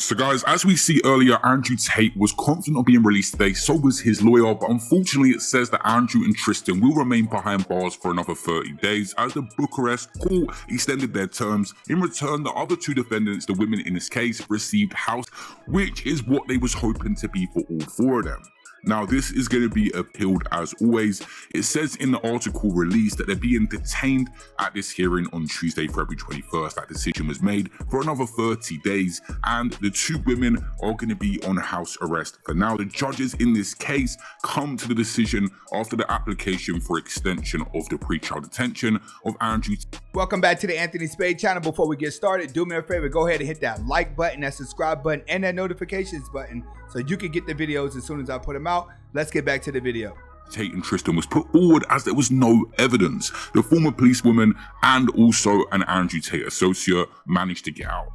So guys, as we see earlier, Andrew Tate was confident of being released today, so was his lawyer, but unfortunately it says that Andrew and Tristan will remain behind bars for another 30 days as the Bucharest court extended their terms. In return, the other two defendants, the women in this case, received house, which is what they was hoping to be for all four of them. Now, this is going to be appealed as always. It says in the article released that they're being detained at this hearing on Tuesday, February 21st. That decision was made for another 30 days, and the two women are going to be on house arrest for now. The judges in this case come to the decision after the application for extension of the pre-trial detention of Andrew. Welcome back to the Anthony Spade channel. Before we get started, do me a favor, go ahead and hit that like button, that subscribe button, and that notifications button so you can get the videos as soon as I put them out. Let's get back to the video. Tate and Tristan was put forward as there was no evidence. The former policewoman and also an Andrew Tate associate managed to get out.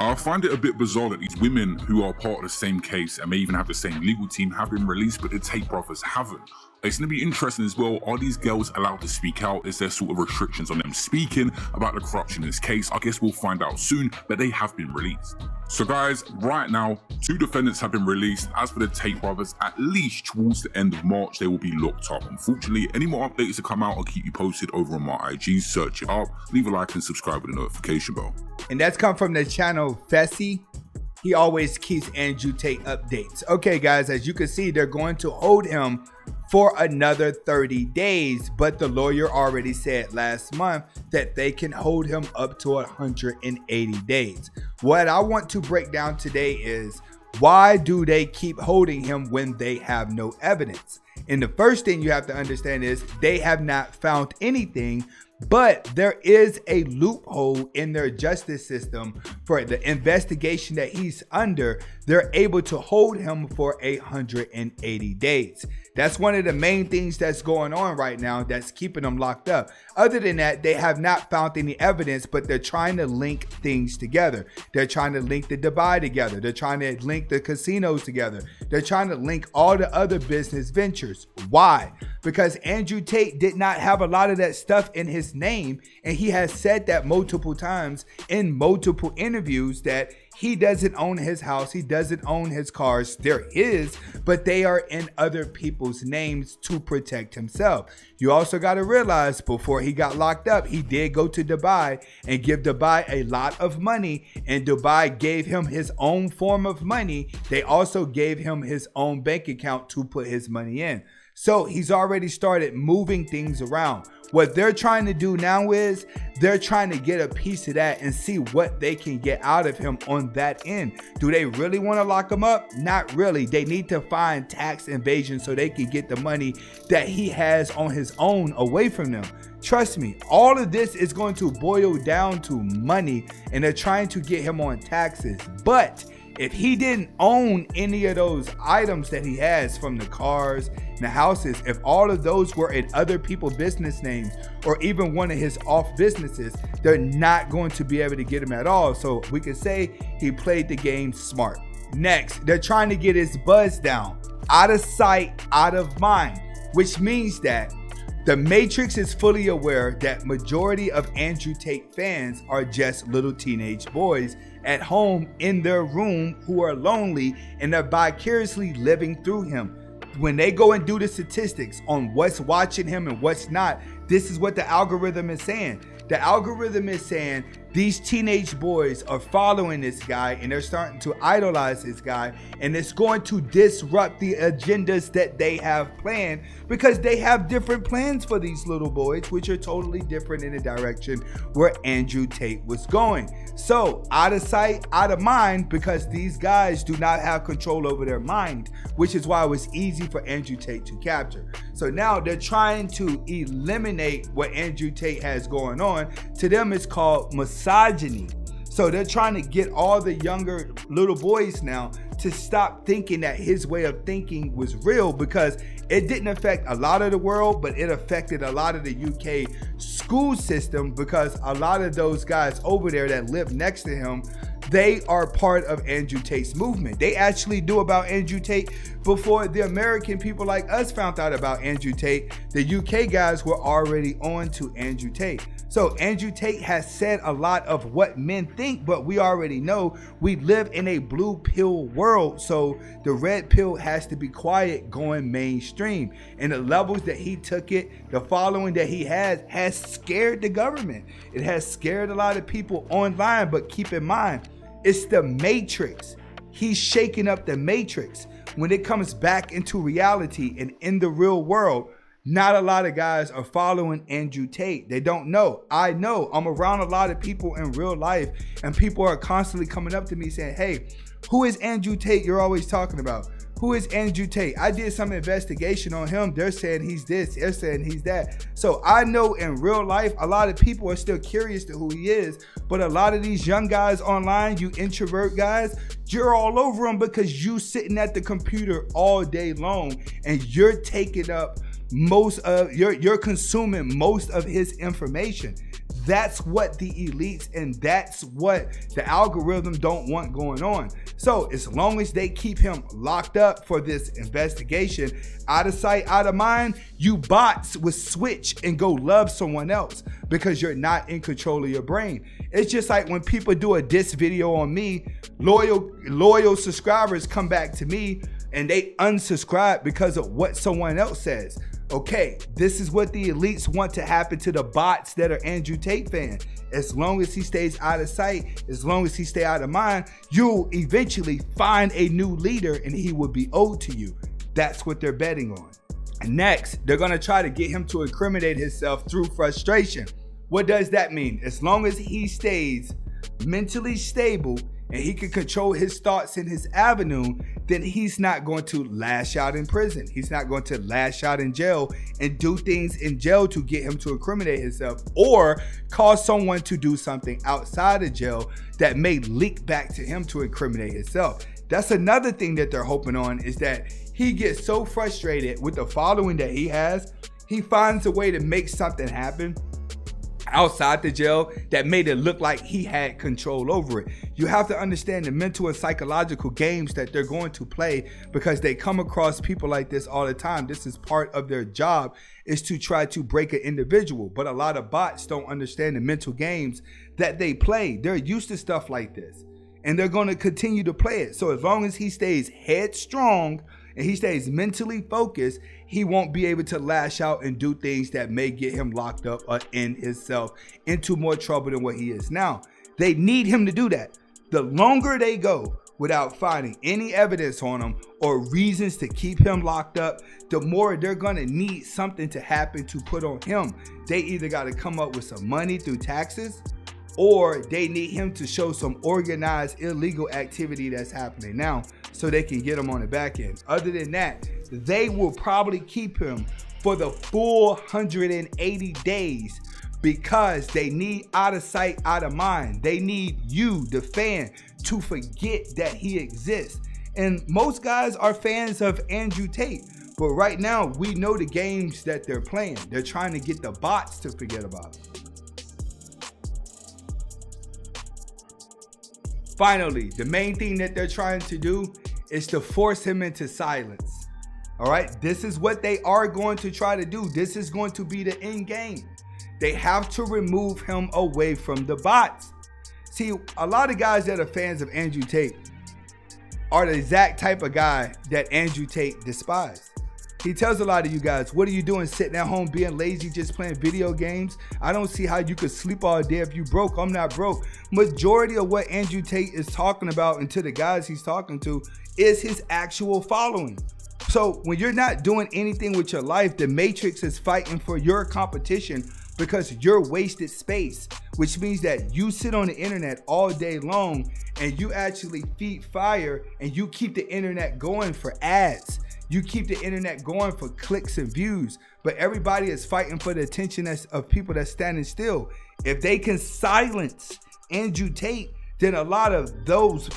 I find it a bit bizarre that these women who are part of the same case and may even have the same legal team have been released, but the Tate brothers haven't. It's going to be interesting as well. Are these girls allowed to speak out? Is there sort of restrictions on them speaking about the corruption in this case? I guess we'll find out soon, but they have been released. So guys, right now, two defendants have been released. As for the Tate brothers, at least towards the end of March, they will be locked up. Unfortunately, any more updates to come out, I'll keep you posted over on my IG. Search it up, leave a like and subscribe with the notification bell. And that's come from the channel Fessy. He always keeps Andrew Tate updates. Okay, guys, as you can see, they're going to hold him for another 30 days, but the lawyer already said last month that they can hold him up to 180 days. What I want to break down today is, why do they keep holding him when they have no evidence? And the first thing you have to understand is they have not found anything, but there is a loophole in their justice system for the investigation that he's under. They're able to hold him for 180 days. That's one of the main things that's going on right now that's keeping them locked up. Other than that, they have not found any evidence, but they're trying to link things together. They're trying to link the Dubai together. They're trying to link the casinos together. They're trying to link all the other business ventures. Why? Because Andrew Tate did not have a lot of that stuff in his name, and he has said that multiple times in multiple interviews that he doesn't own his house, he doesn't own his cars. They're his, but they are in other people's names to protect himself. You also got to realize, before he got locked up, he did go to Dubai and give Dubai a lot of money, and Dubai gave him his own form of money. They also gave him his own bank account to put his money in. So he's already started moving things around. What they're trying to do now is they're trying to get a piece of that and see what they can get out of him on that end. Do they really want to lock him up? Not really. They need to find tax evasion so they can get the money that he has on his own away from them. Trust me, all of this is going to boil down to money, and they're trying to get him on taxes. But if he didn't own any of those items that he has, from the cars and the houses, if all of those were in other people's business names or even one of his off businesses, they're not going to be able to get him at all. So we could say he played the game smart. Next, they're trying to get his buzz down. Out of sight, out of mind, which means that the Matrix is fully aware that majority of Andrew Tate fans are just little teenage boys at home in their room who are lonely, and they're vicariously living through him. When they go and do the statistics on what's watching him and what's not, this is what the algorithm is saying. The algorithm is saying these teenage boys are following this guy and they're starting to idolize this guy, and it's going to disrupt the agendas that they have planned, because they have different plans for these little boys, which are totally different in the direction where Andrew Tate was going. So out of sight, out of mind, because these guys do not have control over their mind, which is why it was easy for Andrew Tate to capture. So now they're trying to eliminate what Andrew Tate has going on. To them, it's called misogyny. So they're trying to get all the younger little boys now to stop thinking that his way of thinking was real, because it didn't affect a lot of the world, but it affected a lot of the UK school system, because a lot of those guys over there that live next to him, they are part of Andrew Tate's movement. They actually knew about Andrew Tate before the American people like us found out about Andrew Tate. The UK guys were already on to Andrew Tate. So Andrew Tate has said a lot of what men think, but we already know we live in a blue pill world. So the red pill has to be quiet going mainstream. And the levels that he took it, the following that he has scared the government. It has scared a lot of people online, but keep in mind, it's the matrix. He's shaking up the matrix. When it comes back into reality and in the real world, not a lot of guys are following Andrew Tate. They don't know. I know. I'm around a lot of people in real life, and people are constantly coming up to me saying, hey, who is Andrew Tate you're always talking about? Who is Andrew Tate? I did some investigation on him. They're saying he's this. They're saying he's that. So I know in real life, a lot of people are still curious to who he is. But a lot of these young guys online, you introvert guys, you're all over them because you sitting at the computer all day long and you're taking up you're consuming most of his information. That's what the elites and that's what the algorithm don't want going on. So as long as they keep him locked up for this investigation, out of sight, out of mind, you bots will switch and go love someone else because you're not in control of your brain. It's just like when people do a diss video on me, loyal subscribers come back to me and they unsubscribe because of what someone else says. Okay, this is what the elites want to happen to the bots that are Andrew Tate fans. As long as he stays out of sight, as long as he stay out of mind, you'll eventually find a new leader and he will be owed to you. That's what they're betting on. And next, they're going to try to get him to incriminate himself through frustration. What does that mean? As long as he stays mentally stable and he can control his thoughts and his avenue, then he's not going to lash out in prison. He's not going to lash out in jail and do things in jail to get him to incriminate himself or cause someone to do something outside of jail that may leak back to him to incriminate himself. That's another thing that they're hoping on, is that he gets so frustrated with the following that he has, he finds a way to make something happen outside the jail that made it look like he had control over it. You have to understand the mental and psychological games that they're going to play because they come across people like this all the time. This is part of their job, is to try to break an individual. But a lot of bots don't understand the mental games that they play. They're used to stuff like this and they're going to continue to play it. So as long as he stays headstrong and he stays mentally focused, he won't be able to lash out and do things that may get him locked up or in himself into more trouble than what he is now. They need him to do that. The longer they go without finding any evidence on him or reasons to keep him locked up, the more they're going to need something to happen to put on him. They either got to come up with some money through taxes, or they need him to show some organized illegal activity that's happening now so they can get him on the back end. Other than that, they will probably keep him for the full 180 days because they need out of sight, out of mind. They need you, the fan, to forget that he exists. And most guys are fans of Andrew Tate. But right now, we know the games that they're playing. They're trying to get the bots to forget about him. Finally, the main thing that they're trying to do is to force him into silence. All right, this is what they are going to try to do. This is going to be the end game. They have to remove him away from the bots. See, a lot of guys that are fans of Andrew Tate are the exact type of guy that Andrew Tate despised. He tells a lot of you guys, what are you doing sitting at home being lazy, just playing video games? I don't see how you could sleep all day if you broke. I'm not broke. Majority of what Andrew Tate is talking about, and to the guys he's talking to, is his actual following. So when you're not doing anything with your life, the Matrix is fighting for your competition because you're wasted space, which means that you sit on the internet all day long and you actually feed fire and you keep the internet going for ads. You keep the internet going for clicks and views, but everybody is fighting for the attention of people that's standing still. If they can silence Andrew Tate, then a lot of those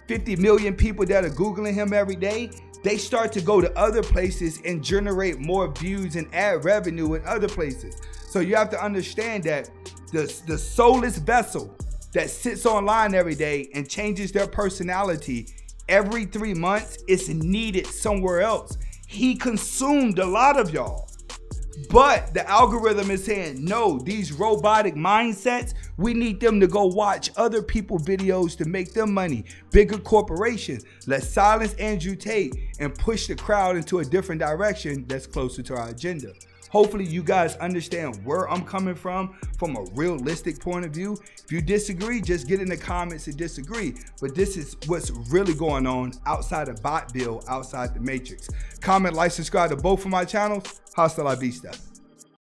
50 million people that are Googling him every day, they start to go to other places and generate more views and ad revenue in other places. So you have to understand that the soulless vessel that sits online every day and changes their personality every 3 months is needed somewhere else. He consumed a lot of y'all. But the algorithm is saying, no, these robotic mindsets, we need them to go watch other people's videos to make them money. Bigger corporations. Let's silence Andrew Tate and push the crowd into a different direction that's closer to our agenda. Hopefully you guys understand where I'm coming from a realistic point of view. If you disagree, just get in the comments and disagree. But this is what's really going on outside of bot bill, outside the matrix. Comment, like, subscribe to both of my channels. Hasta la vista.